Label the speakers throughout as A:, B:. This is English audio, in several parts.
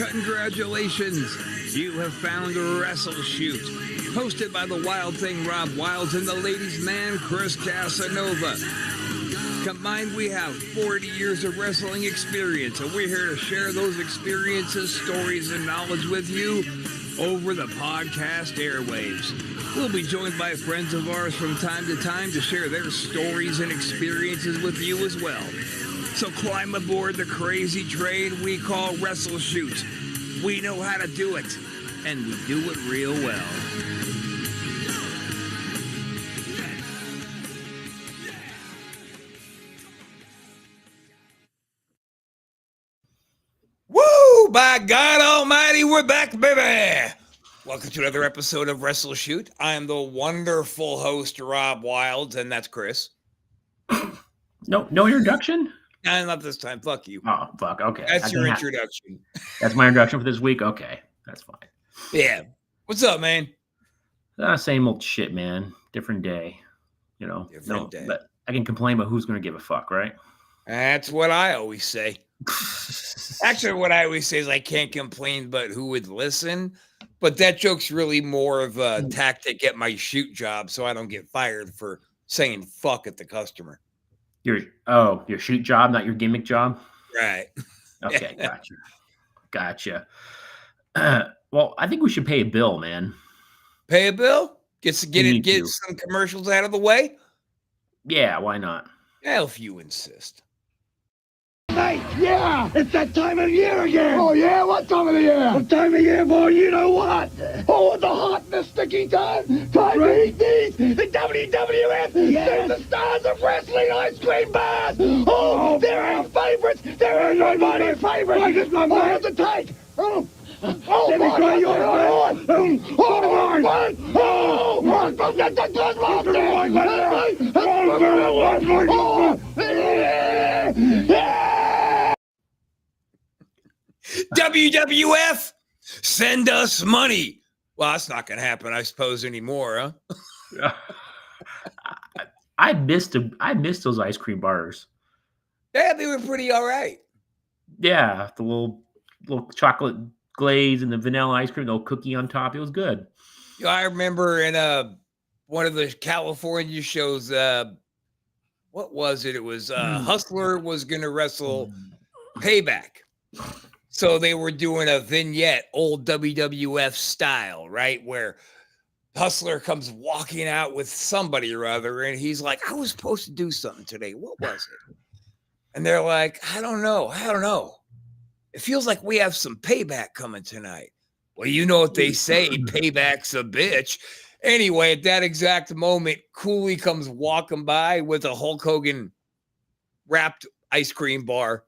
A: Congratulations! You have found WrestleShoot, hosted by the Wild Thing Rob Wilds and the ladies' man Chris Casanova. Combined, we have 40 years of wrestling experience, and we're here to share those experiences, stories, and knowledge with you over the podcast airwaves. We'll be joined by friends of ours from time to time to share their stories and experiences with you as well. So climb aboard the crazy train we call WrestleShoot. We know how to do it, and we do it real well. Woo! By God Almighty, we're back, baby! Welcome to another episode of WrestleShoot. I am the wonderful host, Rob Wilds, and that's Chris.
B: No introduction?
A: Not this time. Fuck you.
B: Oh, fuck. Okay.
A: That's your introduction.
B: That's my introduction for this week? Okay. That's fine.
A: Yeah. What's up, man?
B: Same old shit, man. Different day. You know.
A: Different day.
B: But I can complain, but who's going to give a fuck, right?
A: That's what I always say. Actually, what I always say is I can't complain, but who would listen? But that joke's really more of a tactic at my shoot job so I don't get fired for saying fuck at the customer.
B: Your shoot job, not your gimmick job?
A: Right.
B: Okay, gotcha. Well, I think we should pay a bill, man.
A: Pay a bill? Get some commercials out of the way?
B: Yeah, why not?
A: Well, if you insist.
C: Mate, yeah, it's that time of year again. Oh, yeah? What time of the year? What time of year, boy? You know what? Oh, the hot and the sticky time. Time to eat these. The WWF. Yeah. They're the stars of wrestling ice cream bars. Oh, they're our favorites. They're everybody's favorites. I just not have to take. Oh, let me try your on.
A: WWF, send us money. Well, that's not going to happen, I suppose, anymore, huh?
B: I missed those ice cream bars.
A: Yeah, they were pretty all right.
B: Yeah, the little chocolate glaze and the vanilla ice cream, the little cookie on top. It was good.
A: You know, I remember in one of the California shows, what was it? It was Hustler was going to wrestle Payback. So they were doing a vignette, old WWF style, right? Where Hustler comes walking out with somebody or other, and he's like, I was supposed to do something today. What was it? And they're like, I don't know. It feels like we have some payback coming tonight. Well, you know what they say, payback's a bitch. Anyway, at that exact moment, Cooley comes walking by with a Hulk Hogan wrapped ice cream bar.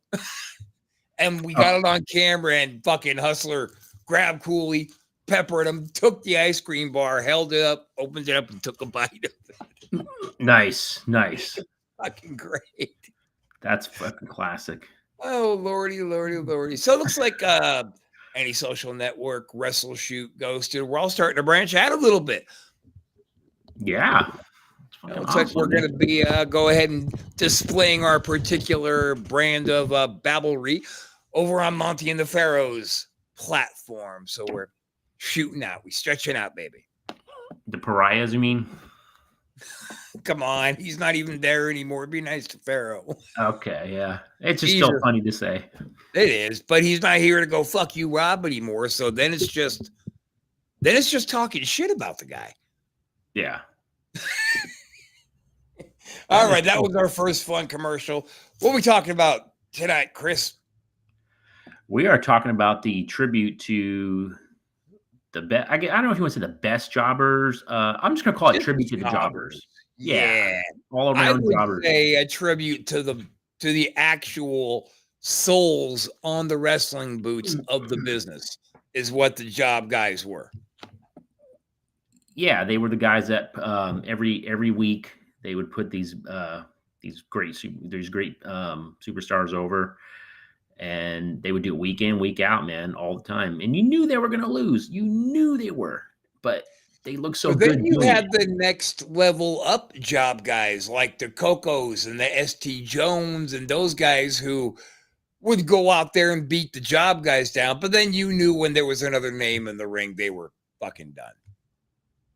A: And we got it on camera, and fucking Hustler grabbed Cooley, peppered him, took the ice cream bar, held it up, opened it up, and took a bite of it.
B: Nice.
A: Fucking great.
B: That's fucking classic.
A: Oh, lordy. So it looks like any social network, WrestleShoot, Ghosted, we're all starting to branch out a little bit.
B: Yeah.
A: Looks like we're going to be go ahead and displaying our particular brand of Babblery over on Monty and the Pharaohs platform. So we're shooting out. We're stretching out, baby.
B: The pariahs, you mean?
A: Come on. He's not even there anymore. Be nice to Pharaoh.
B: Okay, yeah. It's just still funny to say.
A: It is, but he's not here to go fuck you, Rob, anymore. So then it's just talking shit about the guy.
B: Yeah.
A: All right, that was our first fun commercial. What are we talking about tonight, Chris?
B: We are talking about the tribute to the best. I don't know if you want to say the best jobbers. I'm just going to call it tribute to the jobbers.
A: Yeah.
B: All around
A: I would
B: jobbers.
A: say a tribute to the actual souls on the wrestling boots of the business is what the job guys were.
B: Yeah, they were the guys that every week they would put these great superstars over, and they would do it week in, week out, man, all the time. And you knew they were going to lose. You knew they were, but they look so good.
A: Then you had the next level up job guys like the Cocos and the ST Jones and those guys who would go out there and beat the job guys down. But then you knew when there was another name in the ring, they were fucking done.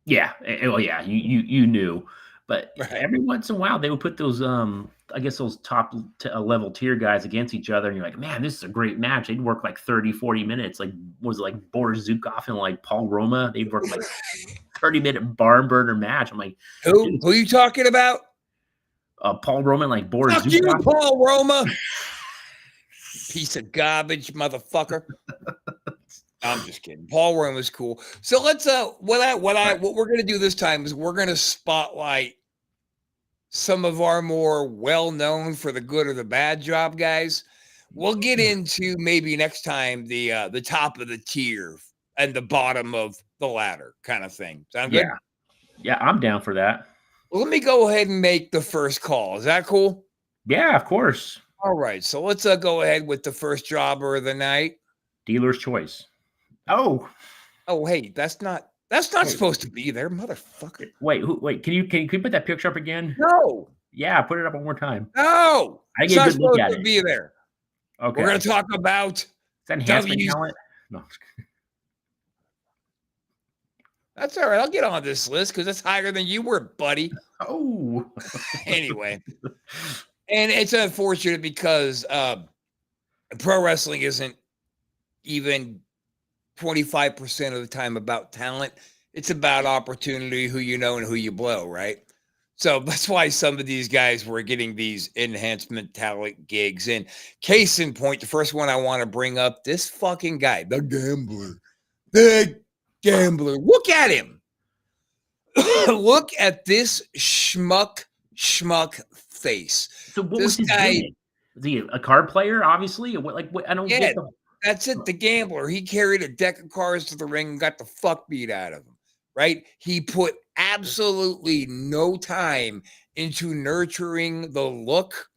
B: Yeah. Well, yeah, you knew. But
A: Right.
B: every once in a while, they would put those, I guess those top level tier guys against each other. And you're like, man, this is a great match. They'd work like 30, 40 minutes. Like, was it like Boris Zukov and like Paul Roma? They'd work like 30-minute barn burner match. I'm like,
A: Who are you talking about?
B: Paul Roma and like Boris
A: Fuck you,
B: Zukov.
A: Paul Roma. Piece of garbage, motherfucker. I'm just kidding. Paul Roma was cool. So let's what we're gonna do this time is we're gonna spotlight some of our more well-known for the good or the bad job guys. We'll get into maybe next time the top of the tier and the bottom of the ladder kind of thing. Sound good?
B: Yeah, I'm down for that.
A: Well, let me go ahead and make the first call. Is that cool?
B: Yeah, of course.
A: All right. So let's go ahead with the first jobber of the night.
B: Dealer's choice. Oh,
A: hey, that's not supposed to be there, motherfucker.
B: Wait, can you put that picture up again?
A: No.
B: Yeah, put it up one more time.
A: No.
B: I
A: It's
B: get a
A: not
B: good look
A: supposed
B: at
A: to
B: it.
A: be there.
B: Okay.
A: We're going to talk about
B: Is that enhancement
A: W-
B: talent? No.
A: That's all right. I'll get on this list because it's higher than you were, buddy.
B: Oh.
A: Anyway. And it's unfortunate because pro wrestling isn't even 25% of the time about talent. It's about opportunity, who you know and who you blow, right? So that's why some of these guys were getting these enhancement talent gigs. And case in point, the first one I want to bring up, this fucking guy, the gambler. Look at him. Look at this schmuck face.
B: So what
A: This
B: was his
A: guy-
B: gimmick? Was he a card player, obviously? Or what, I don't get the...
A: That's it. The gambler. He carried a deck of cards to the ring and got the fuck beat out of him, right? He put absolutely no time into nurturing the look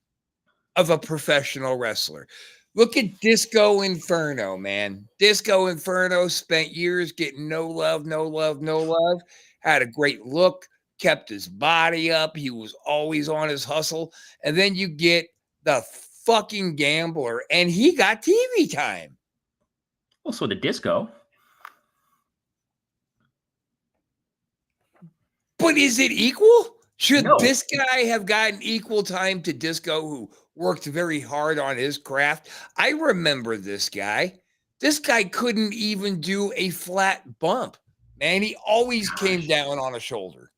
A: of a professional wrestler. Look at Disco Inferno, man. Disco Inferno spent years getting no love. Had a great look, kept his body up. He was always on his hustle. And then you get the fucking gambler, and he got TV time.
B: Also, the Disco.
A: But is it equal? Should
B: No.
A: this guy have gotten equal time to Disco, who worked very hard on his craft? I remember this guy. This guy couldn't even do a flat bump, man. He always came down on a shoulder.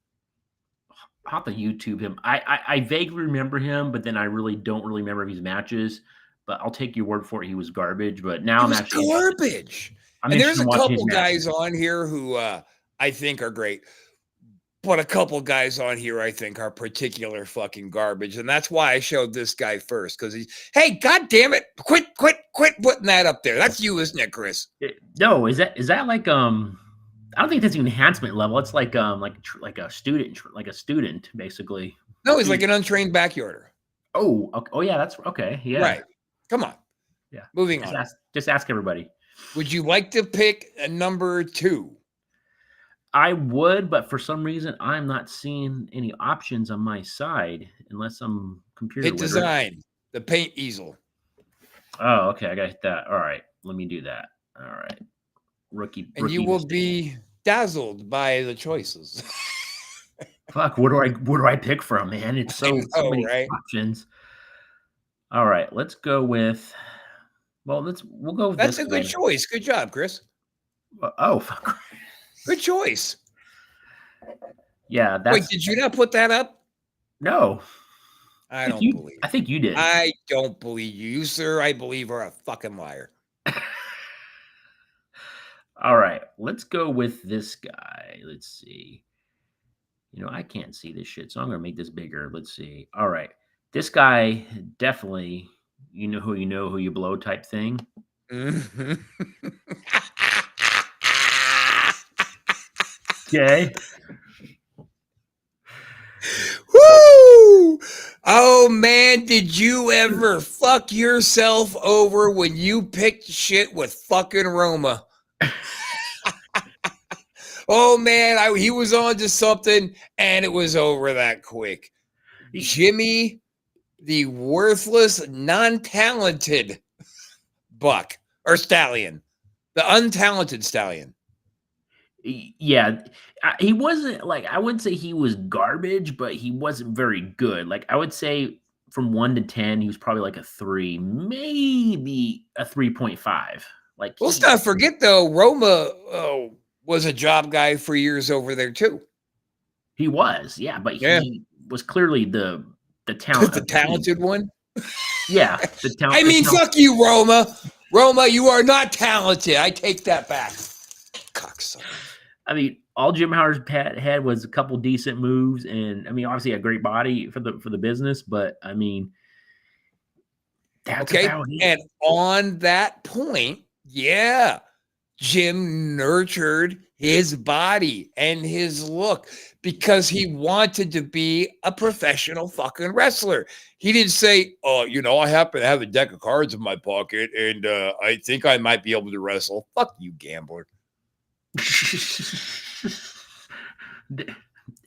B: I'll have to YouTube him. I vaguely remember him, but then I really don't really remember his matches. But I'll take your word for it. He was garbage. But now I'm actually
A: garbage.
B: I'm
A: And there's
B: interested
A: a
B: in watching his
A: couple
B: matches.
A: guys on here who I think are great. But a couple guys on here I think are particular fucking garbage. And that's why I showed this guy first. Because hey, God damn it. Quit putting that up there. That's you, isn't it, Chris?
B: No, is that like I don't think that's an enhancement level. It's like a student basically.
A: No, he's like an untrained backyarder.
B: Oh, okay. Oh yeah, that's okay. Yeah.
A: Right. Come on.
B: Yeah.
A: Moving on.
B: Just ask everybody.
A: Would you like to pick a number 2?
B: I would, but for some reason I'm not seeing any options on my side unless I'm computer
A: Hit
B: literate.
A: design, the paint easel.
B: Oh, okay. I got to hit that. All right. Let me do that. All right. Rookie.
A: And you will be dazzled by the choices.
B: Fuck. What do I pick from, man? It's so many options. All right. Let's go with. We'll go with
A: That's
B: this
A: a good choice. Good job, Chris.
B: Oh, fuck.
A: Good choice.
B: Yeah.
A: Wait, did you not put that up?
B: No.
A: I don't believe.
B: I think you did.
A: I don't believe you. You, sir, I believe, are a fucking liar.
B: All right. Let's go with this guy. Let's see. I can't see this shit, so I'm going to make this bigger. Let's see. All right. This guy, definitely, you know who you blow type thing.
A: Mm-hmm.
B: Okay.
A: Woo! Oh man, did you ever fuck yourself over when you picked shit with fucking Roma? Oh man, he was on to something and it was over that quick. Jimmy, the worthless, non-talented buck or stallion, the untalented stallion.
B: Yeah, he wasn't like, I wouldn't say he was garbage, but he wasn't very good. Like, I would say from 1 to 10, he was probably like a 3, maybe a 3.5. Like,
A: Let's not forget though, Roma was a job guy for years over there too.
B: he was, yeah, but
A: Yeah.
B: he was clearly the talent,
A: The talented one.
B: Yeah, the talent.
A: I mean, fuck you, Roma. Roma, you are not talented. I take that back. Cocksucker.
B: I mean, all Jim Howard's had was a couple decent moves, and I mean, obviously a great body for the business. But I mean, that's about it.
A: And on that point, yeah, Jim nurtured his body and his look because he wanted to be a professional fucking wrestler. He didn't say, "Oh, you know, I happen to have a deck of cards in my pocket, and I think I might be able to wrestle." Fuck you, gambler.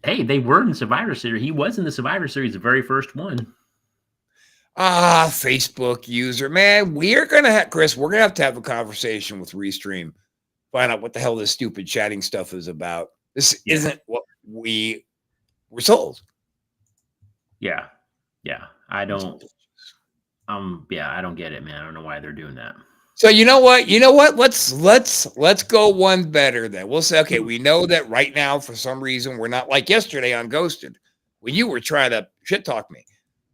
B: Hey, they were in Survivor Series. He was in the Survivor Series, the very first one.
A: Facebook user, man. We're gonna have Chris. We're gonna have a conversation with Restream. Find out what the hell this stupid chatting stuff is about. This isn't what we were sold.
B: Yeah. I don't. I don't get it, man. I don't know why they're doing that.
A: So you know what? Let's go one better then. We'll say, okay, we know that right now for some reason we're not like yesterday on Ghosted when you were trying to shit talk me.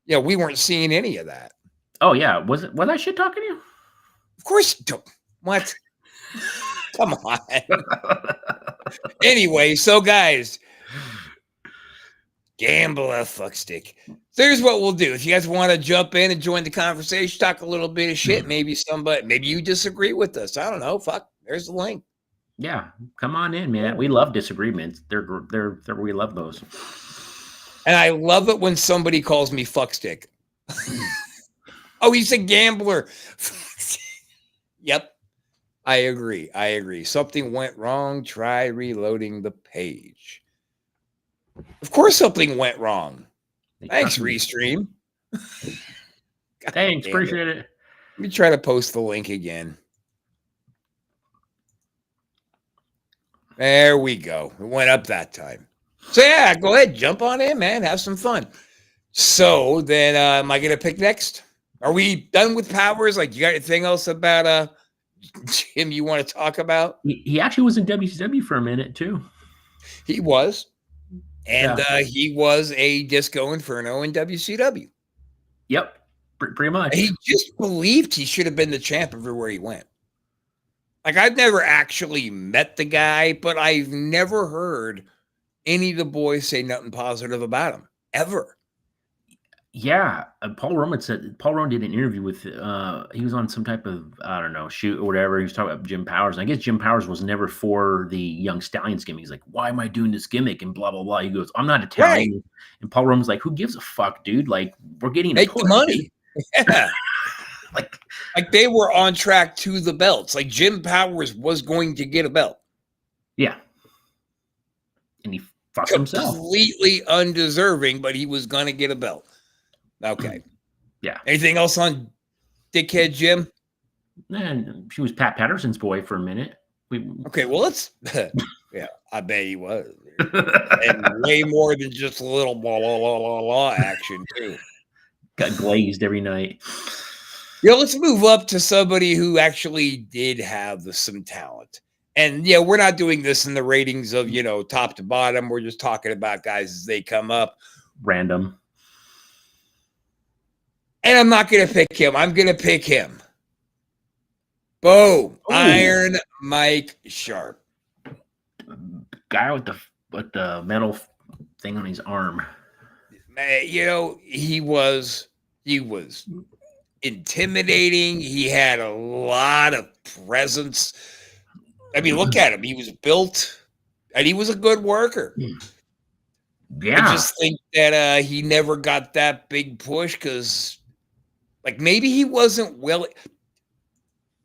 A: Yeah, we weren't seeing any of that.
B: Oh yeah, was I shit talking to you?
A: Of course you don't. What? Come on. Anyway, so guys, gamble a fuckstick. So here's what we'll do. If you guys want to jump in and join the conversation, talk a little bit of shit, maybe you disagree with us. I don't know. Fuck. There's the link.
B: Yeah, come on in, man. We love disagreements. We love those.
A: And I love it when somebody calls me fuckstick. Oh, he's a gambler. Yep. I agree. Something went wrong. Try reloading the page. Of course something went wrong. Thanks, Restream.
B: Thanks, appreciate it.
A: Let me try to post the link again. There we go. It went up that time. So yeah, go ahead, jump on in, man. Have some fun. So then, am I gonna pick next? Are we done with powers? Like, you got anything else about Jim you want to talk about?
B: He actually was in WCW for a minute too.
A: He was. And he was a Disco Inferno in WCW.
B: Yep, pretty much.
A: He just believed he should have been the champ everywhere he went. Like, I've never actually met the guy, but I've never heard any of the boys say nothing positive about him, ever.
B: Yeah, Paul Roman did an interview with, he was on some type of, I don't know, shoot or whatever. He was talking about Jim Powers. And I guess Jim Powers was never for the Young Stallions gimmick. He's like, why am I doing this gimmick? And blah, blah, blah. He goes, I'm not Italian. Right. And Paul Roman's like, who gives a fuck, dude? Like, we're getting
A: make the money. Yeah. like they were on track to the belts. Like, Jim Powers was going to get a belt.
B: Yeah. And he fucked himself.
A: Completely undeserving, but he was going to get a belt. Okay.
B: Yeah.
A: Anything else on Dickhead Jim?
B: And she was Pat Patterson's boy for a minute.
A: Okay, well, let's. Yeah, I bet he was. And way more than just a little blah, blah, blah, blah, blah action, too.
B: Got glazed every night.
A: Yeah, let's move up to somebody who actually did have some talent. And, yeah, we're not doing this in the ratings of, top to bottom. We're just talking about guys as they come up.
B: Random.
A: And I'm not going to pick him. I'm going to pick him. Boom. Ooh. Iron Mike Sharp.
B: Guy with the metal thing on his arm.
A: He was intimidating. He had a lot of presence. I mean, look at him. He was built, and he was a good worker.
B: Yeah.
A: I just think that he never got that big push because, like, maybe he wasn't willing.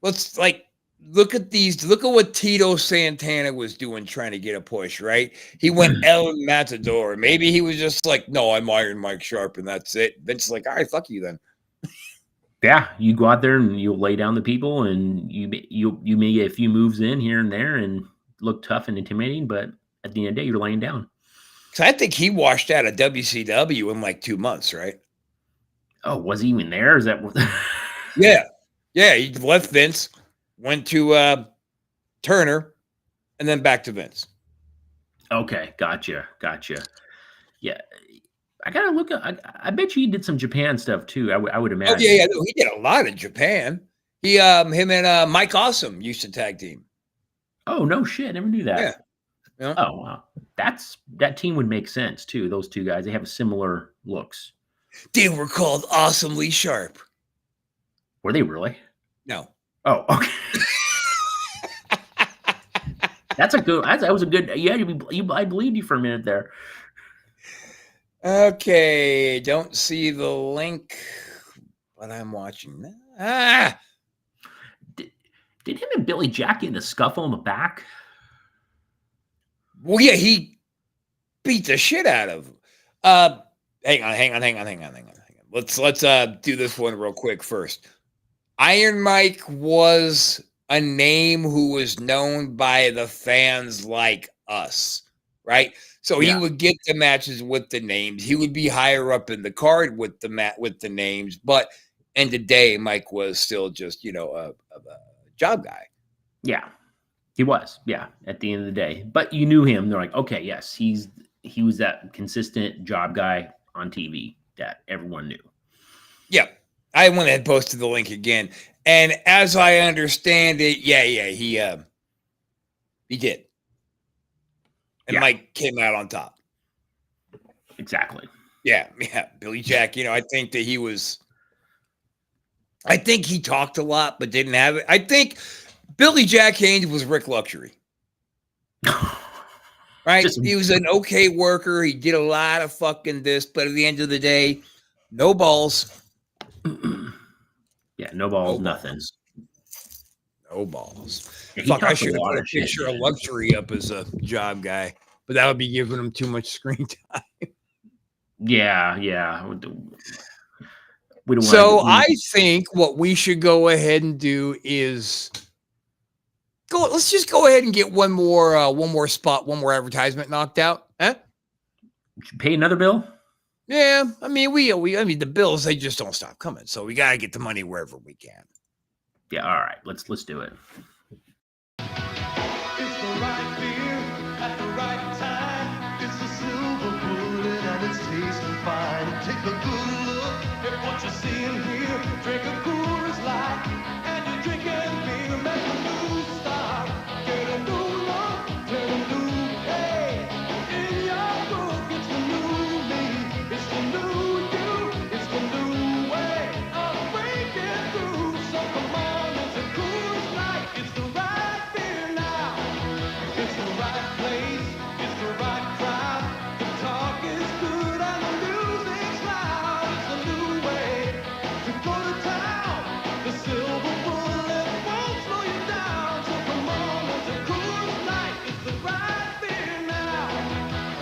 A: Let's look at what Tito Santana was doing, trying to get a push, right? He went El Matador. Maybe he was just like, no, I'm Iron Mike Sharp, and that's it. Vince is like, all right, fuck you then.
B: Yeah, you go out there and you'll lay down the people, and you may get a few moves in here and there and look tough and intimidating, but at the end of the day, you're laying down.
A: Because I think he washed out of WCW in like 2 months, right?
B: Oh, was he even there? Is that what?
A: Yeah. Yeah, he left Vince, went to Turner, and then back to Vince.
B: Okay, gotcha. Yeah, I gotta look. I bet you he did some Japan stuff too. I would
A: Oh,
B: imagine.
A: yeah. No, he did a lot in Japan. Him and Mike Awesome used to tag team.
B: Oh no shit! Never knew that.
A: Yeah. Yeah.
B: Oh wow, that team would make sense too. Those two guys, they have similar looks.
A: They were called Awesomely Sharp.
B: Were they really?
A: No.
B: Oh, okay. That's a good. That was a good. Yeah, I believed you for a minute there.
A: Okay. Don't see the link, but I'm watching.
B: Did him and Billy Jack get in a scuffle in the back?
A: Well, yeah, he beat the shit out of him. Hang on. Let's do this one real quick first. Iron Mike was a name who was known by the fans like us, right? So he would get the matches with the names. He would be higher up in the card with the names, but end of the day, Mike was still just a job guy.
B: Yeah, he was. Yeah, at the end of the day, but you knew him. They're like, okay, yes, he was that consistent job guy on TV that everyone knew.
A: Yeah, I went and posted the link again, and as I understand it, he did, and Mike came out on top.
B: Exactly.
A: Yeah, Billy Jack. I think that he was. I think he talked a lot, but didn't have it. I think Billy Jack Haynes was Rick Luxury. Right? He was an okay worker. He did a lot of fucking this, but at the end of the day, no balls.
B: Yeah, no balls, nothing.
A: No balls.
B: Yeah,
A: fuck, I should have put a picture of Luxury up as a job guy, but that would be giving him too much screen time.
B: Yeah.
A: So I think what we should go ahead and do is let's just go ahead and get one more advertisement knocked out. Huh?
B: Pay another bill?
A: Yeah, I mean the bills, they just don't stop coming. So we gotta get the money wherever we can.
B: Yeah, all right. Let's do it.
C: It's the right beer at the right time. It's a silver bullet and it's tasting fine. Take a good look at what you see in here. Drink a Coors Light and you're drinking beer. Make a new start. Get a new look, get a new day. In your book, it's the new me. It's the new you. It's the new way of breaking through. So come on, it's a Coors Light. It's the right beer now. It's the right place. It's the right crowd. The talk is good and the music's loud. It's a new way to go to town. The silver bullet won't slow you down. So come on, it's a Coors Light. It's the right beer now.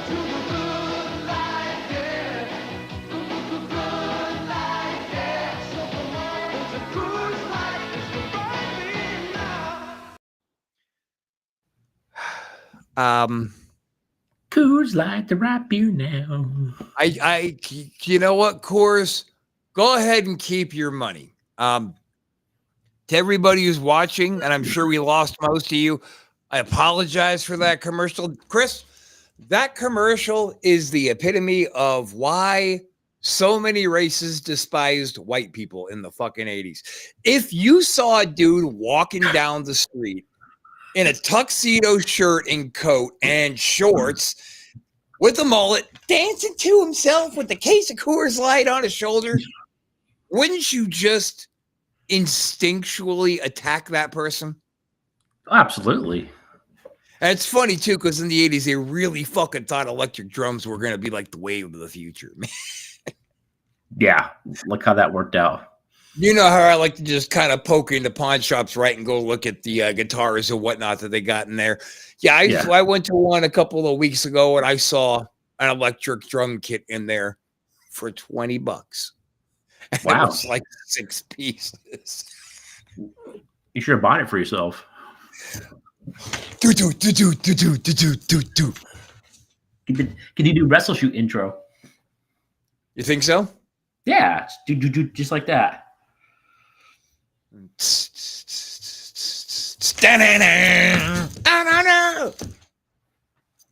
C: To the good life, yeah. Good life, yeah. So come on, it's a Coors Light. It's the right beer now.
B: Coors Light, the right beer now.
A: You know what, Coors? Go ahead and keep your money. To everybody who's watching, and I'm sure we lost most of you, I apologize for that commercial. Chris, that commercial is the epitome of why so many races despised white people in the fucking 80s. If you saw a dude walking down the street in a tuxedo shirt and coat and shorts with a mullet, dancing to himself with a case of Coors Light on his shoulder, wouldn't you just instinctually attack that person?
B: Absolutely.
A: And it's funny too, because in the 80s, they really fucking thought electric drums were going to be like the wave of the future.
B: Yeah, look how that worked out.
A: You know how I like to just kind of poke into pawn shops, right, and go look at the guitars and whatnot that they got in there. Yeah, I went to one a couple of weeks ago, and I saw an electric drum kit in there for $20. And
B: Wow.
A: it was like 6 pieces.
B: You should have bought it for yourself.
A: Do, do, do, do, do, do, do, do, do.
B: Can you do WrestleShoot intro?
A: You think so?
B: Yeah, do just like that.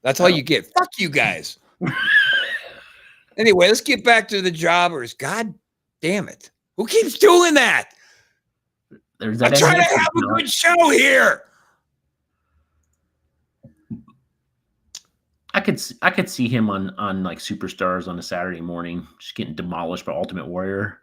A: That's all you get. Fuck you guys. Anyway, let's get back to the jobbers. God damn it. Who keeps doing that?
B: There's
A: I'm
B: that
A: trying to have a good show here.
B: I could see him on like Superstars on a Saturday morning, just getting demolished by Ultimate Warrior.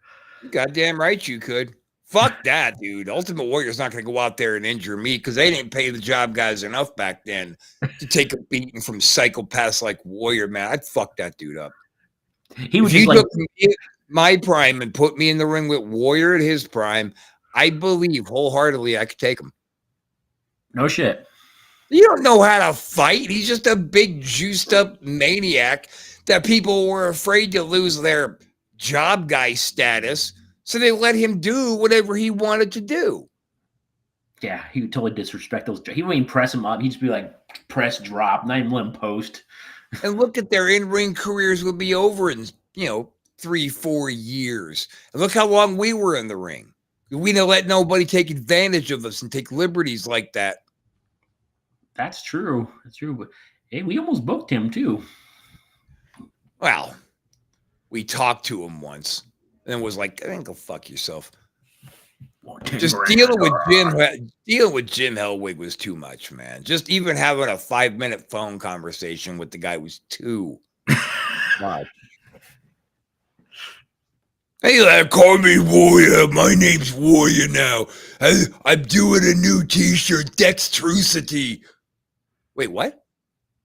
A: Goddamn right you could. Fuck that, dude. Ultimate Warrior's not going to go out there and injure me because they didn't pay the job guys enough back then to take a beating from psychopaths like Warrior, man. I'd fuck that dude up.
B: He was
A: if
B: just
A: you
B: like
A: took me at my prime and put me in the ring with Warrior at his prime, I believe wholeheartedly I could take him.
B: No shit.
A: You don't know how to fight. He's just a big juiced up maniac that people were afraid to lose their job guy status. So they let him do whatever he wanted to do.
B: Yeah, he would totally disrespect those. He wouldn't even press him up. He'd just be like, press, drop, not even let him post.
A: And look at their in-ring careers would be over in, 3-4 years. And look how long we were in the ring. We didn't let nobody take advantage of us and take liberties like that.
B: That's true. That's true. But hey, we almost booked him too.
A: Well, we talked to him once and it was like, I think go fuck yourself. Just dealing with Jim Hellwig was too much, man. Just even having a 5-minute phone conversation with the guy was too much. Hey, call me Warrior. My name's Warrior now. I'm doing a new T-shirt, Dextrosity. Wait, what?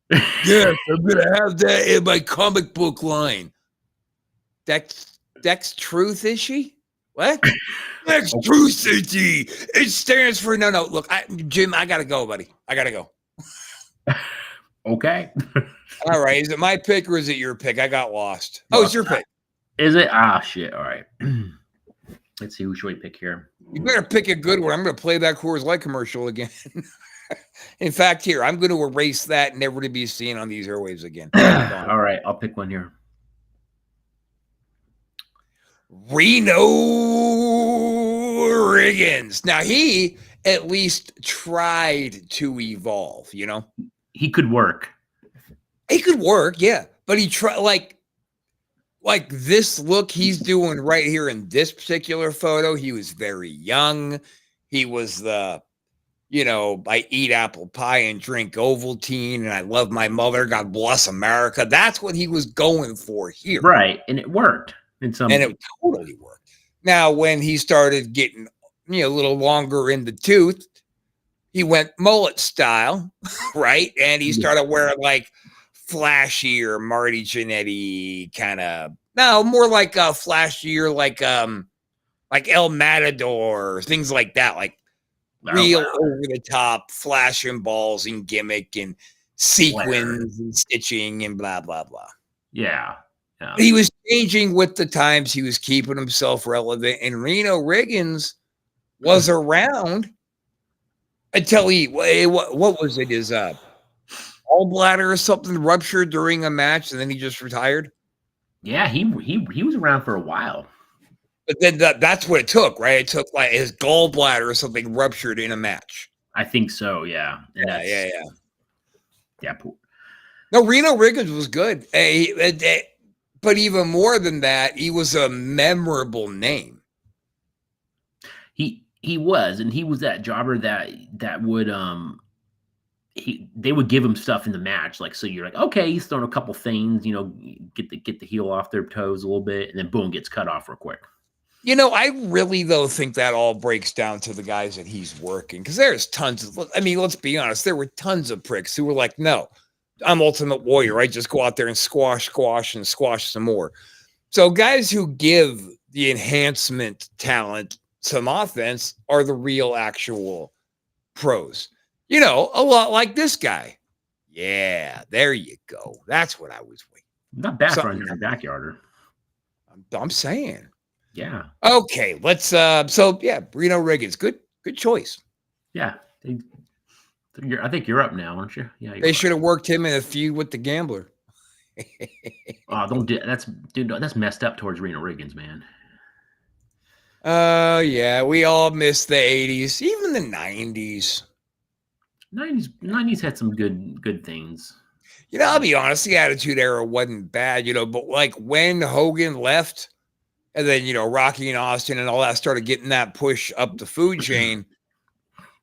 A: Yes, I'm gonna have that in my comic book line. Dextruth, is she? What? Dextrosity. It stands for no. Look, Jim, I gotta go, buddy. I gotta go.
B: Okay.
A: All right. Is it my pick or is it your pick? I got lost. Oh, it's your pick.
B: Is it? Ah, shit. All right. Let's see. Who should we pick here?
A: You better pick a good one. I'm going to play that Coors Light commercial again. In fact, here, I'm going to erase that, never to be seen on these airwaves again.
B: All right. I'll pick one here.
A: Reno Riggins. Now, he at least tried to evolve,
B: He could work.
A: He could work, yeah. But he tried, like this look he's doing right here in this particular photo. He was very young. He was the, I eat apple pie and drink Ovaltine and I love my mother. God bless America. That's what he was going for here.
B: Right. And it worked. And
A: it totally worked. Now, when he started getting, a little longer in the tooth, he went mullet style, right? And he started wearing like flashier Marty Jannetty kind of, no, more like a flashier, like El Matador, things like that, like real over the top, flashing balls and gimmick and sequins and stitching and blah blah blah.
B: Yeah.
A: He was changing with the times. He was keeping himself relevant, and Reno Riggins was around until what was it? His gallbladder or something ruptured during a match, and then he just retired.
B: Yeah, he was around for a while.
A: But then that's what it took, right? It took like his gallbladder or something ruptured in a match.
B: I think so, yeah. And
A: Yeah. No, Reno Riggins was good. But even more than that, he was a memorable name.
B: He was, and he was that jobber that would they would give him stuff in the match, like, so you're like, okay, he's throwing a couple things, get the heel off their toes a little bit, and then boom, gets cut off real quick.
A: I really though think that all breaks down to the guys that he's working, because there's tons of, let's be honest, there were tons of pricks who were like, no, I'm Ultimate Warrior, right? Just go out there and squash some more. So guys who give the enhancement talent some offense are the real actual pros. A lot like this guy. Yeah, there you go. That's what I was waiting.
B: Not bad for a backyarder.
A: I'm saying.
B: Yeah.
A: Okay, let's so yeah, Reno Riggins. Good choice.
B: Yeah. I think you're up now, aren't you? Yeah, you
A: They
B: are.
A: should have worked him in a feud with the Gambler.
B: Oh, don't do that's dude. That's messed up towards Reno Riggins, man.
A: Oh yeah, we all miss the 80s, even the 90s.
B: 90s had some good things.
A: You know, I'll be honest, the Attitude Era wasn't bad, you know, but like when Hogan left, and then, you know, Rocky and Austin and all that started getting that push up the food chain,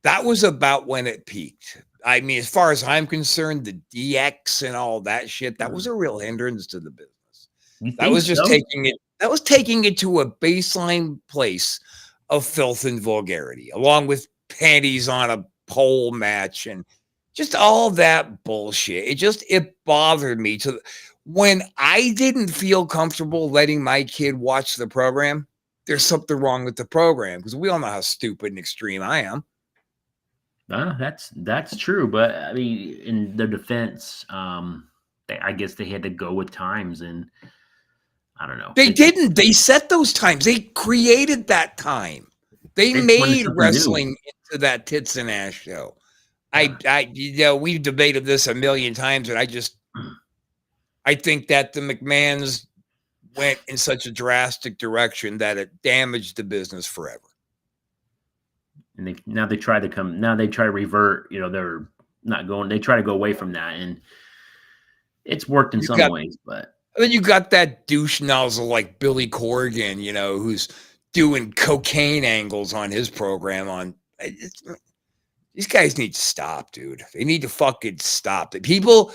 A: that was about when it peaked. I mean, as far as I'm concerned, the DX and all that shit, that was a real hindrance to the business.
B: You
A: That
B: think
A: was just
B: so?
A: taking it to a baseline place of filth and vulgarity, along with panties on a pole match and just all that bullshit. It bothered me to when I didn't feel comfortable letting my kid watch the program. There's something wrong with the program because we all know how stupid and extreme I am.
B: That's true, but I mean, in their defense, I guess they had to go with times, and I don't know.
A: They didn't. They set those times. They created that time. They
B: They just wanted
A: made
B: something new.
A: wrestling into that tits and ass show. You know, we've debated this a million times, and I think that the McMahons went in such a drastic direction that it damaged the business forever.
B: And they try to revert. You know, they're not going. They try to go away from that, and it's worked in some ways, but.
A: And then you got that douche nozzle like Billy Corgan, you know, who's doing cocaine angles on his program. These guys need to stop, dude. They need to fucking stop. People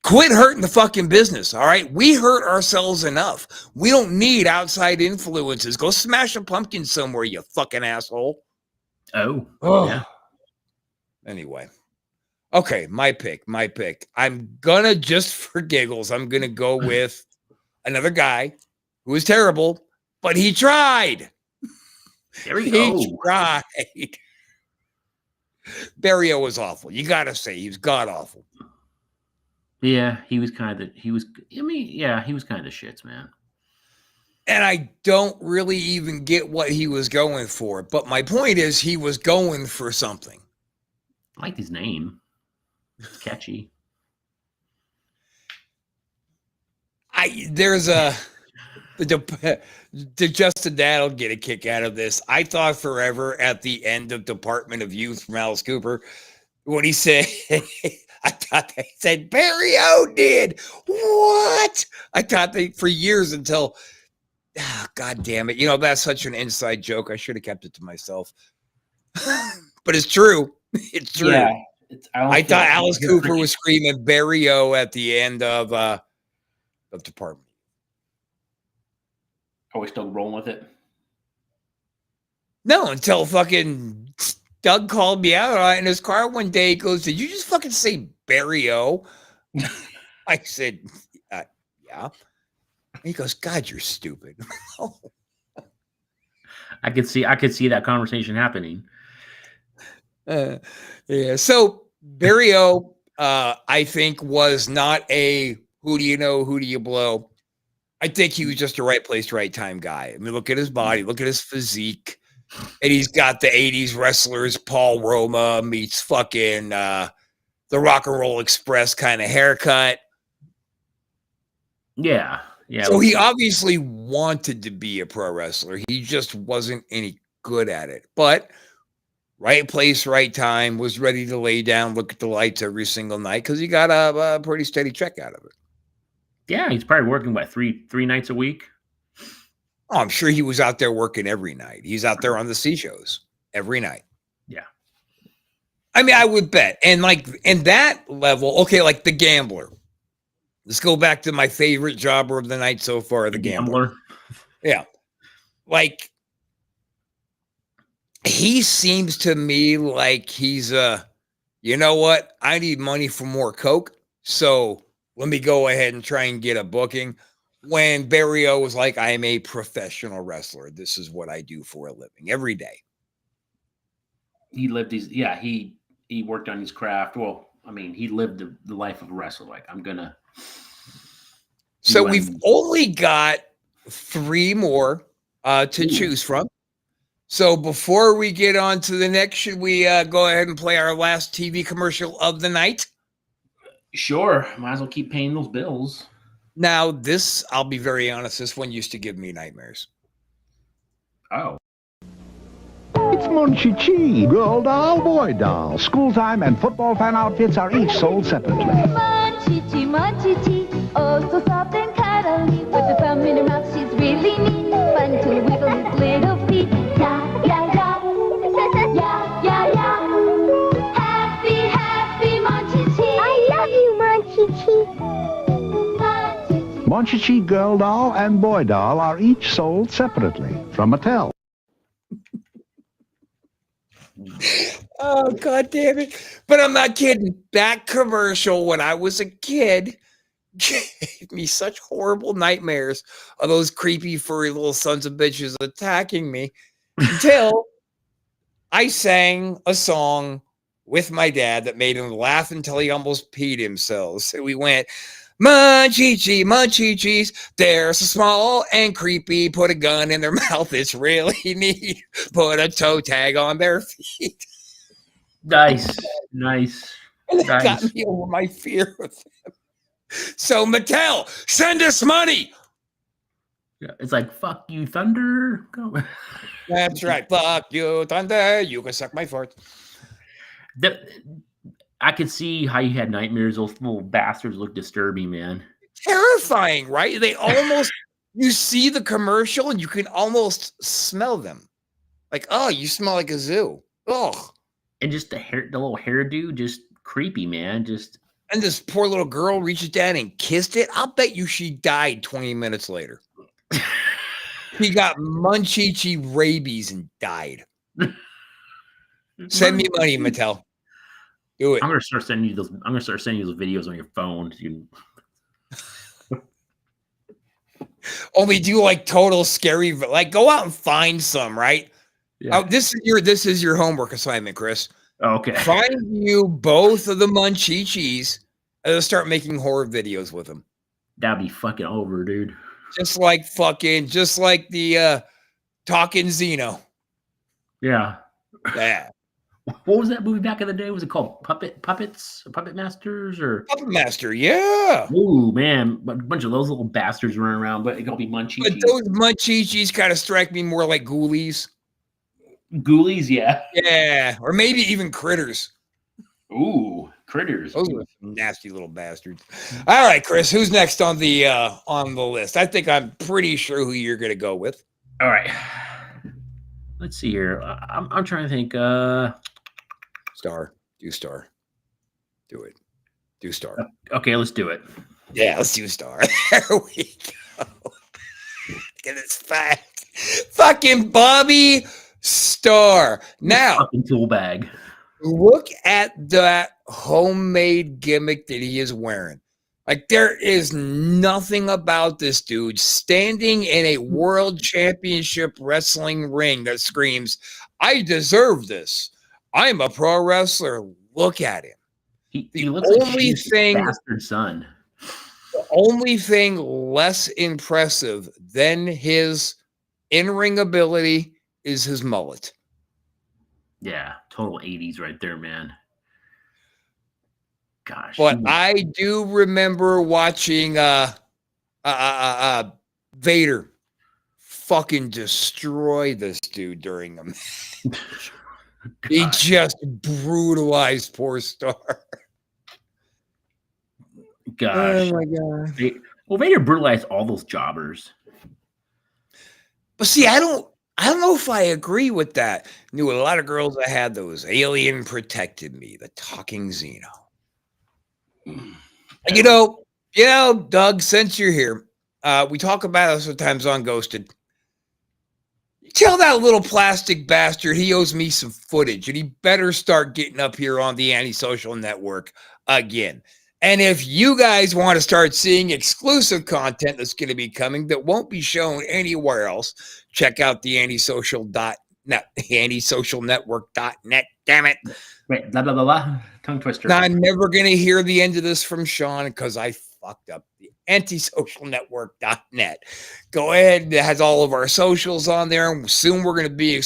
A: quit hurting the fucking business, all right? We hurt ourselves enough. We don't need outside influences. Go smash a pumpkin somewhere, you fucking asshole.
B: Oh. Yeah.
A: Anyway. Okay, my pick. I'm gonna, just for giggles, I'm gonna go with another guy who was terrible, but he tried.
B: There we go.
A: He tried. Barrio was awful. You gotta say he was god awful.
B: Yeah, he was kind of shits, man.
A: And I don't really even get what he was going for. But my point is he was going for something.
B: I like his name. It's catchy.
A: Justin Dad will get a kick out of this. I thought forever at the end of Department of Youth from Alice Cooper when he said, I thought they said Barrio did. What? I thought they for years until, God damn it. You know, that's such an inside joke. I should have kept it to myself. But it's true. It's true. Yeah. I thought Alice Cooper was screaming Barrio at the end of Department.
B: Are we still rolling with it?
A: No, until fucking Doug called me out in his car one day. He goes, "Did you just fucking say Barrio?" I said, "Yeah." He goes, "God, you're stupid."
B: I could see that conversation happening.
A: Yeah. So Barrio, I think, was not a who do you know, who do you blow. I think he was just a right place, right time guy. I mean, look at his body, look at his physique, and he's got the '80s wrestlers. Paul Roma meets fucking the Rock and Roll Express kind of haircut.
B: Yeah.
A: So he obviously wanted to be a pro wrestler. He just wasn't any good at it. But right place, right time, was ready to lay down, look at the lights every single night because he got a pretty steady check out of it.
B: Yeah, he's probably working, what, three nights a week?
A: Oh, I'm sure he was out there working every night. He's out there on the C shows every night.
B: Yeah.
A: I mean, I would bet. And like in that level, okay, like the Gambler. Let's go back to my favorite jobber of the night so far, the Gambler. Yeah. Like, he seems to me like he's you know what? I need money for more coke. So let me go ahead and try and get a booking. When Barrio was like, I am a professional wrestler. This is what I do for a living every day.
B: He lived he worked on his craft. Well, I mean, he lived the life of a wrestler. Like, I'm going to.
A: So we've only got 3 more to choose from. So before we get on to the next, should we go ahead and play our last TV commercial of the night?
B: Sure. Might as well keep paying those bills.
A: Now, this, I'll be very honest, this one used to give me nightmares.
B: Oh.
D: It's Munchie Chi, girl doll, boy doll. School time and football fan outfits are each sold separately.
E: Munchie Chi, oh so soft and cuddly. With a thumb in her mouth, she's really neat. Fun to wiggle his little feet. Yeah, yeah, yeah. Yeah, yeah, yeah. Happy, happy Munchie Chi. I love you, Munchie Chi.
D: Munchie Chi girl doll and boy doll are each sold separately from Mattel.
A: Oh, God damn it. But I'm not kidding. That commercial when I was a kid gave me such horrible nightmares of those creepy, furry little sons of bitches attacking me until I sang a song with my dad that made him laugh until he almost peed himself. So we went, Munchie Cheese, they're so small and creepy. Put a gun in their mouth, it's really neat. Put a toe tag on their feet.
B: Nice.
A: And it got me over my fear of them. So Mattel, send us money.
B: Yeah, it's like, fuck you, Thunder. Go.
A: That's right. Fuck you, Thunder. You can suck my fart.
B: I could see how you had nightmares. Those little bastards look disturbing, man.
A: Terrifying, right? They almost, you see the commercial and you can almost smell them. Like, oh, you smell like a zoo. Ugh.
B: And just the little hairdo, just creepy, man.
A: And this poor little girl reaches down and kissed it. I'll bet you she died 20 minutes later. He got Munchie rabies and died. Send me money, Mattel. Do it.
B: I'm gonna start sending you those. I'm gonna start sending you those videos on your phone.
A: Only do like total scary. Like go out and find some. Right.
B: Yeah.
A: Oh, this is your homework assignment, Chris.
B: Okay.
A: Find you both of the Munchie and start making horror videos with them.
B: That'd be fucking over, dude.
A: Just like the Talking Xeno.
B: Yeah.
A: Yeah.
B: What was that movie back in the day? Was it called Puppet Masters or
A: Puppet Master? Yeah.
B: Ooh, man, a bunch of those little bastards running around, but it could be Munchie.
A: But those Munchie kind of strike me more like ghoulies.
B: Ghoulies, yeah.
A: Yeah, or maybe even critters.
B: Ooh, critters.
A: Those are nasty little bastards. All right, Chris, who's next on the list? I think I'm pretty sure who you're going to go with.
B: All right. Let's see here. I'm trying to think.
A: Star. Do Star. Do it. Do Star.
B: Okay, let's do it.
A: Yeah, let's do Star. There we go. Look at this fact. Fucking Bobby Star. Now,
B: fucking tool bag.
A: Look at that homemade gimmick that he is wearing. Like, there is nothing about this dude standing in a world championship wrestling ring that screams, I deserve this. I'm a pro wrestler. Look at him.
B: He looks like a bastard son.
A: The only thing less impressive than his in-ring ability is his mullet.
B: Yeah, total 80s right there, man. Gosh.
A: But I do remember watching Vader fucking destroy this dude during the match. He just brutalized poor Star.
B: Gosh.
A: Oh my God.
B: Well, Vader brutalized all those jobbers.
A: But see, I don't know if I agree with that. Knew a lot of girls that had those. Alien protected me, the talking Xeno. You know, Doug, since you're here, we talk about it sometimes on Ghosted. Tell that little plastic bastard he owes me some footage, and he better start getting up here on the Antisocial Network again. And if you guys want to start seeing exclusive content that's going to be coming that won't be shown anywhere else, check out the antisocialnetwork.net. Damn it.
B: Wait, blah, blah, blah, blah. Tongue twister.
A: Now, I'm never going to hear the end of this from Sean because I fucked up the antisocialnetwork.net. Go ahead. It has all of our socials on there. Soon we're going to be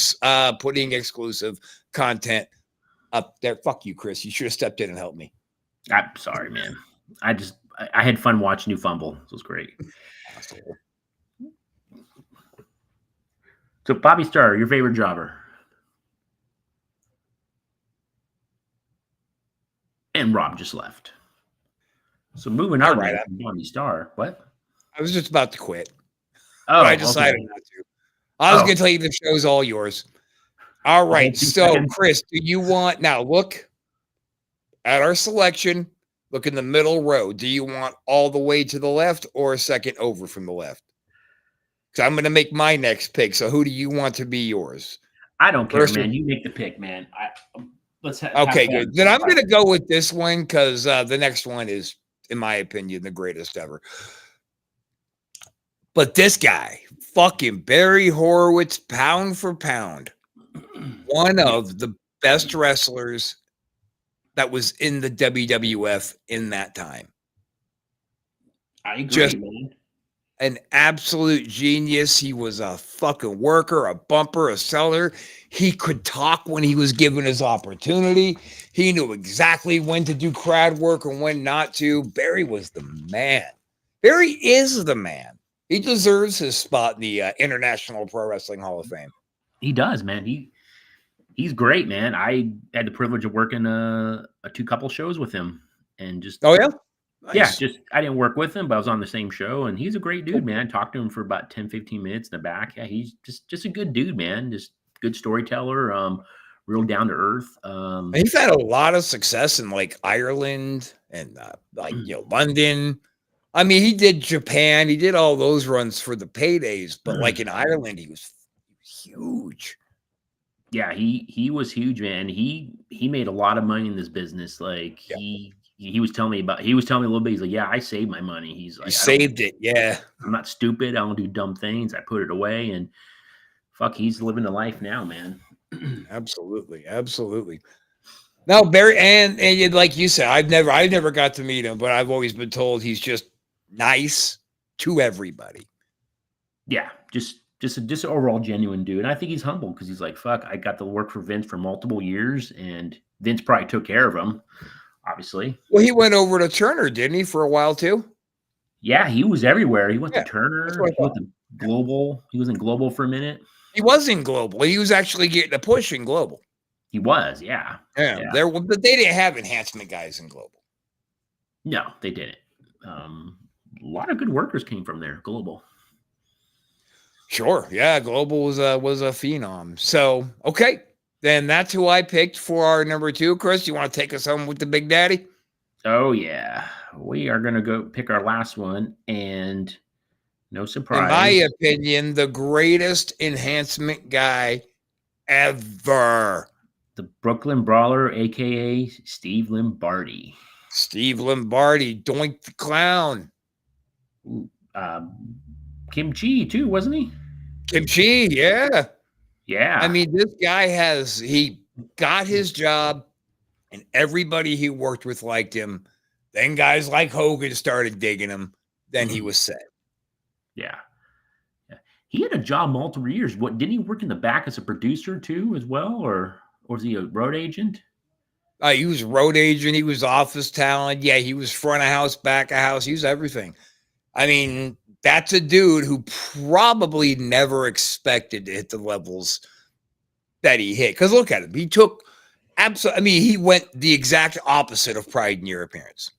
A: putting exclusive content up there. Fuck you, Chris. You should have stepped in and helped me.
B: I'm sorry, man. I had fun watching you fumble. It was great.
A: Asshole.
B: So, Bobby Starr, your favorite jobber? And Rob just left. So moving on,
A: right,
B: from Bobby Starr. What?
A: I was just about to quit.
B: Oh,
A: but I decided not to. I was going to tell you the show's all yours. All right. So, Chris, do you want now look at our selection? Look in the middle row. Do you want all the way to the left or a second over from the left? Because I'm going to make my next pick. So, who do you want to be yours?
B: I don't care,
A: First,
B: man. You make the pick, man.
A: Okay, good. Then I'm going to go with this one because the next one is, in my opinion, the greatest ever. But this guy, fucking Barry Horowitz, pound for pound, one of the best wrestlers that was in the WWF in that time.
B: I agree,
A: Just
B: man.
A: An absolute genius. He was a fucking worker, a bumper, a seller. He could talk when he was given his opportunity. He knew exactly when to do crowd work and when not to. Barry was the man. Barry is the man. He deserves his spot in the International Pro Wrestling Hall of Fame.
B: He does, man. He's great, man. I had the privilege of working a couple shows with him, and just
A: oh yeah, nice.
B: Yeah, just I didn't work with him, but I was on the same show, and he's a great dude, man. I talked to him for about 10, 15 minutes in the back. Yeah, he's just a good dude, man. Just good storyteller, real down to earth.
A: He's had a lot of success in like Ireland and London. I mean, he did Japan. He did all those runs for the paydays, but like in Ireland, he was huge.
B: Yeah, he was huge, man. He made a lot of money in this business. Like he was telling me a little bit. He's like, yeah, I saved my money. He's like,
A: you saved it. Yeah.
B: I'm not stupid. I don't do dumb things. I put it away, and fuck, he's living the life now, man.
A: Absolutely. Absolutely. Now, Barry, and like you said, I've never got to meet him, but I've always been told he's just nice to everybody.
B: Yeah, just an overall genuine dude. And I think he's humble because he's like, fuck, I got to work for Vince for multiple years, and Vince probably took care of him, obviously.
A: Well, he went over to Turner, didn't he, for a while too?
B: Yeah, he was everywhere. He went to Turner. He went to Global. He was in Global for a minute.
A: He was in Global. He was actually getting a push in Global.
B: He was, yeah.
A: Yeah. But they didn't have enhancement guys in Global.
B: No, they didn't. A lot of good workers came from there, Global.
A: Sure. Yeah, Global was a phenom. So, okay. Then that's who I picked for our number 2. Chris, you want to take us home with the Big Daddy?
B: Oh, yeah. We are going to go pick our last one, and no surprise.
A: In my opinion, the greatest enhancement guy ever.
B: The Brooklyn Brawler, a.k.a. Steve Lombardi.
A: Steve Lombardi, Doink the Clown.
B: Kim Chi, too, wasn't he?
A: Kim Chi, yeah.
B: Yeah.
A: I mean, this guy he got his job, and everybody he worked with liked him. Then guys like Hogan started digging him. Then he was set.
B: Yeah. He had a job multiple years. What, didn't he work in the back as a producer too, as well, or was he a road agent?
A: He was road agent. He was office talent. Yeah, he was front of house, back of house. He was everything. I mean, that's a dude who probably never expected to hit the levels that he hit. Because look at him. He took absolutely. I mean, he went the exact opposite of Pride in Your Appearance.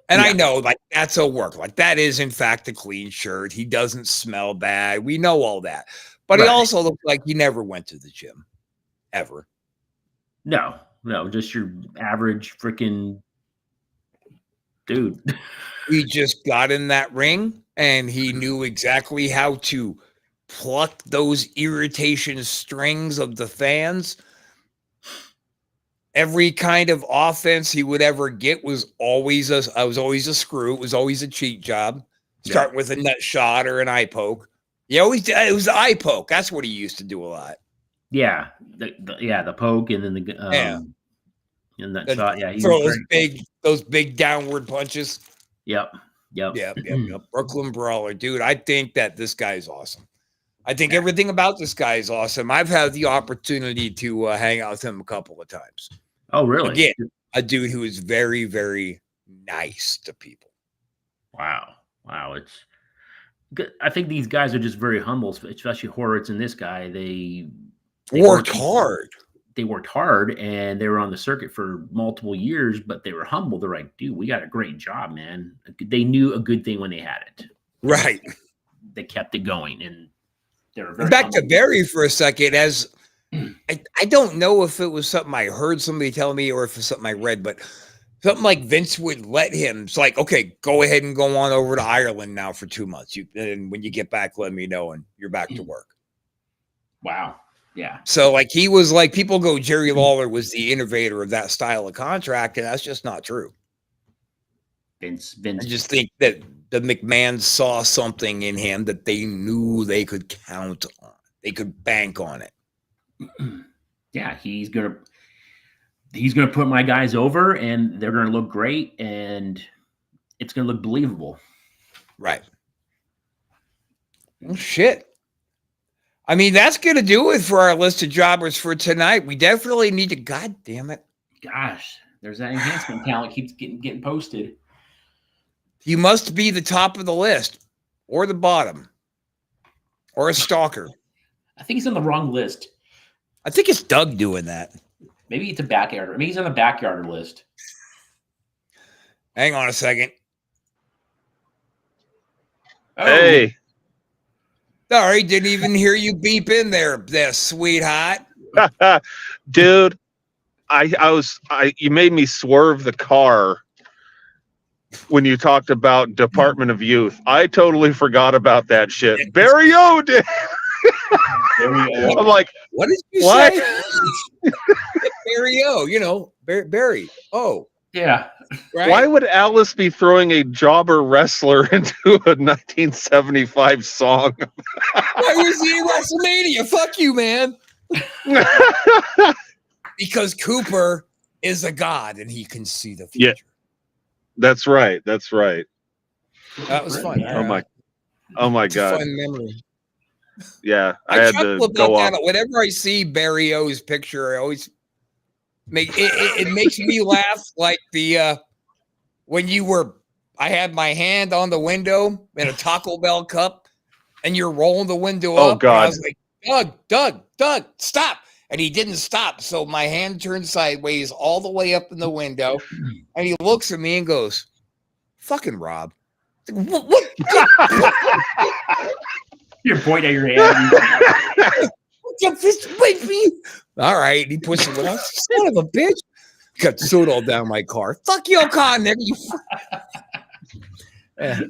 A: And I know, like, that's a work. Like, that is, in fact, a clean shirt. He doesn't smell bad. We know all that. But he also looked like he never went to the gym. Ever.
B: No, just your average freaking dude.
A: He just got in that ring, and he knew exactly how to pluck those irritation strings of the fans. Every kind of offense he would ever get was always a screw. It was always a cheat job. Start with a nut shot or an eye poke. It was the eye poke. That's what he used to do a lot.
B: Yeah, the poke and then the and that shot. Yeah,
A: throw those big downward punches.
B: Yep. Yep.
A: Yep. Brooklyn Brawler, dude. I think that this guy is awesome. I think everything about this guy is awesome. I've had the opportunity to hang out with him a couple of times.
B: Oh, really?
A: Again, a dude who is very, very nice to people.
B: Wow. It's good. I think these guys are just very humble, especially Horowitz and this guy. They
A: worked hard.
B: They worked hard, and they were on the circuit for multiple years, but they were humble. They're like, dude, we got a great job, man. They knew a good thing when they had it.
A: Right.
B: They kept it going, and they were very
A: back
B: humble.
A: to Barry for a second. As I don't know if it was something I heard somebody tell me or if it's something I read, but something like Vince would let him. It's like, okay, go ahead and go on over to Ireland now for 2 months. And when you get back, let me know, and you're back to work.
B: Wow. Yeah.
A: So like he was like, people go, Jerry Lawler was the innovator of that style of contract, and that's just not true.
B: Vince.
A: I just think that the McMahons saw something in him that they knew they could count on. They could bank on it.
B: Yeah, he's gonna put my guys over, and they're gonna look great, and it's gonna look believable.
A: Right. Well, shit. I mean, that's going to do it for our list of jobbers for tonight. We definitely need to, God damn it.
B: Gosh, there's that enhancement talent keeps getting posted.
A: You must be the top of the list or the bottom or a stalker.
B: I think he's on the wrong list.
A: I think it's Doug doing that.
B: Maybe it's a backyarder. Maybe he's on the backyarder list.
A: Hang on a second.
B: Oh.
F: Hey.
A: Sorry, didn't even hear you beep in there, sweetheart.
F: Dude, you made me swerve the car when you talked about Department of Youth. I totally forgot about that shit. Barry O did. I'm like,
A: what did you say? Barry O, Barry O.
B: Yeah.
A: Right?
F: Why would Alice be throwing a jobber wrestler into a 1975 song?
A: Why was he at WrestleMania? Fuck you, man. Because Cooper is a god and he can see the future.
F: Yeah, that's right. That's right.
A: That was fun.
F: Oh my God.
A: Fun memory.
F: Yeah, I
A: I
F: had
A: chuckle
F: to go
A: about
F: off.
A: that. Whenever I see Barry O's picture, I always it makes me laugh like the when I had my hand on the window in a Taco Bell cup and you're rolling the window up.
F: God.
A: And I was like, Doug, stop. And he didn't stop. So my hand turned sideways all the way up in the window. And he looks at me and goes, fucking Rob. What?
B: You're pointing at your hand.
A: All right. He puts it out. Son of a bitch. Got soda all down my car. Fuck you, Con, nigga.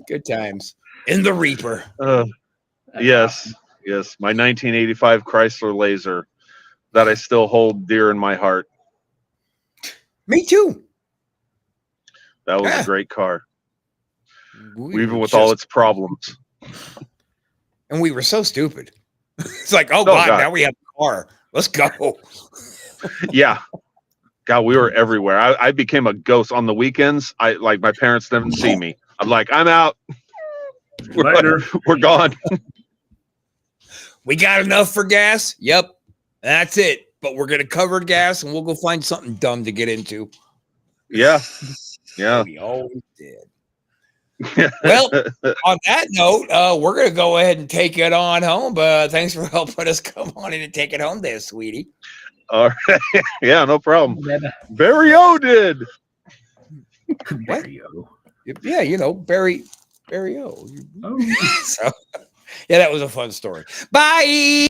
A: Good times. In the Reaper.
F: Yes. My 1985 Chrysler Laser that I still hold dear in my heart.
A: Me too.
F: That was a great car. Even with all its problems.
A: And we were so stupid. It's like, oh God, now we have a car. Let's go.
F: Yeah. God, we were everywhere. I became a ghost on the weekends. My parents didn't see me. I'm like, I'm out.
B: Later.
F: We're gone.
A: We got enough for gas. Yep. That's it. But we're going to cover gas and we'll go find something dumb to get into.
F: Yeah.
A: We always did. Well, on that note, we're going to go ahead and take it on home. But thanks for helping us come on in and take it home there, sweetie.
F: All right. Yeah, no problem. Barry O did.
B: Barry O.
A: Yeah, Barry O. So, yeah, that was a fun story. Bye.